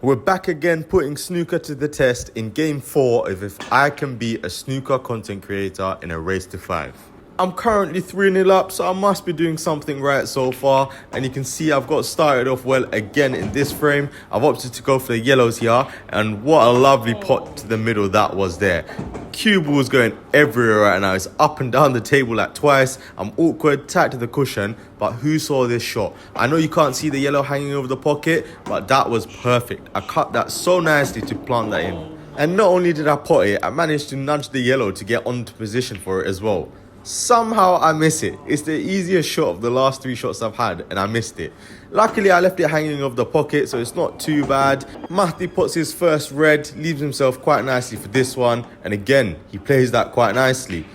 We're back again putting snooker to the test in game 4 of if I can be a snooker content creator in a race to 5. I'm currently 3-0 up, so I must be doing something right so far. And you can see I've got started off well again in this frame. I've opted to go for the yellows here. And what a lovely pot to the middle that was there. Cue ball is going everywhere right now. It's up and down the table like twice. I'm awkward, tight to the cushion. But who saw this shot? I know you can't see the yellow hanging over the pocket, but that was perfect. I cut that so nicely to plant that in. And not only did I pot it, I managed to nudge the yellow to get onto position for it as well. Somehow I miss it. It's the easiest shot of the last 3 shots I've had and I missed it. Luckily I left it hanging over the pocket, so it's not too bad. Mahdi puts his first red, leaves himself quite nicely for this one, and again he plays that quite nicely.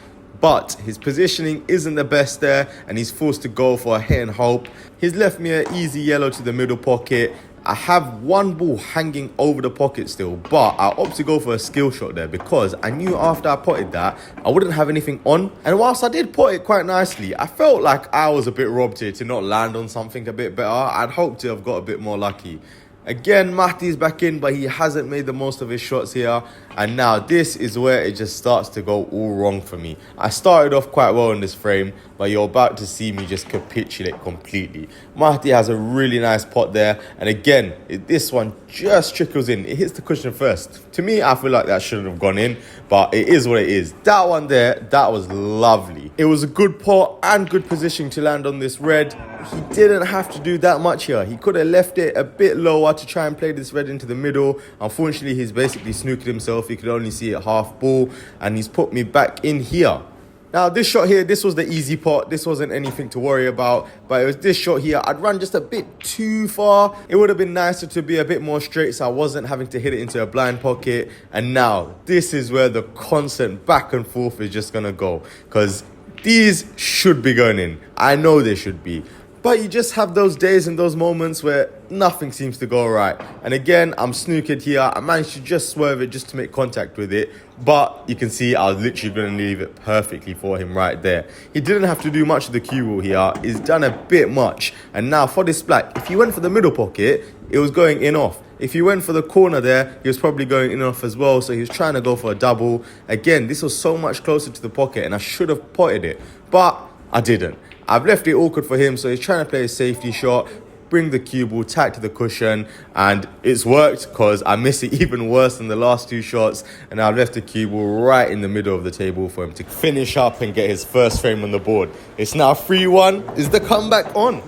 But his positioning isn't the best there and he's forced to go for a hit and hope. He's left me an easy yellow to the middle pocket. I have one ball hanging over the pocket still, but I opt to go for a skill shot there because I knew after I potted that, I wouldn't have anything on. And whilst I did pot it quite nicely, I felt like I was a bit robbed here to not land on something a bit better. I'd hoped to have got a bit more lucky. Again, Mahdi's back in, but he hasn't made the most of his shots here. And now this is where it just starts to go all wrong for me. I started off quite well in this frame, but you're about to see me just capitulate completely. Mahdi has a really nice pot there. And again, this one just trickles in. It hits the cushion first. To me, I feel like that shouldn't have gone in, but it is what it is. That one there, that was lovely. It was a good pot and good position to land on this red. He didn't have to do that much here. He could have left it a bit lower to try and play this red into the middle. Unfortunately, he's basically snookered himself. He could only see it half ball, and he's put me back in here. Now, this shot here, this was the easy pot. This wasn't anything to worry about, but it was this shot here. I'd run just a bit too far. It would have been nicer to be a bit more straight so I wasn't having to hit it into a blind pocket. And now, this is where the constant back and forth is just going to go, because these should be going in. I know they should be. But you just have those days and those moments where nothing seems to go right. And again, I'm snookered here. I managed to just swerve it just to make contact with it. But you can see I was literally going to leave it perfectly for him right there. He didn't have to do much of the cue ball here. He's done a bit much. And now for this black, if he went for the middle pocket, it was going in off. If he went for the corner there, he was probably going in off as well. So he was trying to go for a double. Again, this was so much closer to the pocket and I should have potted it. But I didn't. I've left it awkward for him, so he's trying to play a safety shot, bring the cue ball tight to the cushion, and it's worked because I miss it even worse than the last 2 shots, and I've left the cue ball right in the middle of the table for him to finish up and get his first frame on the board. It's now 3-1. Is the comeback on?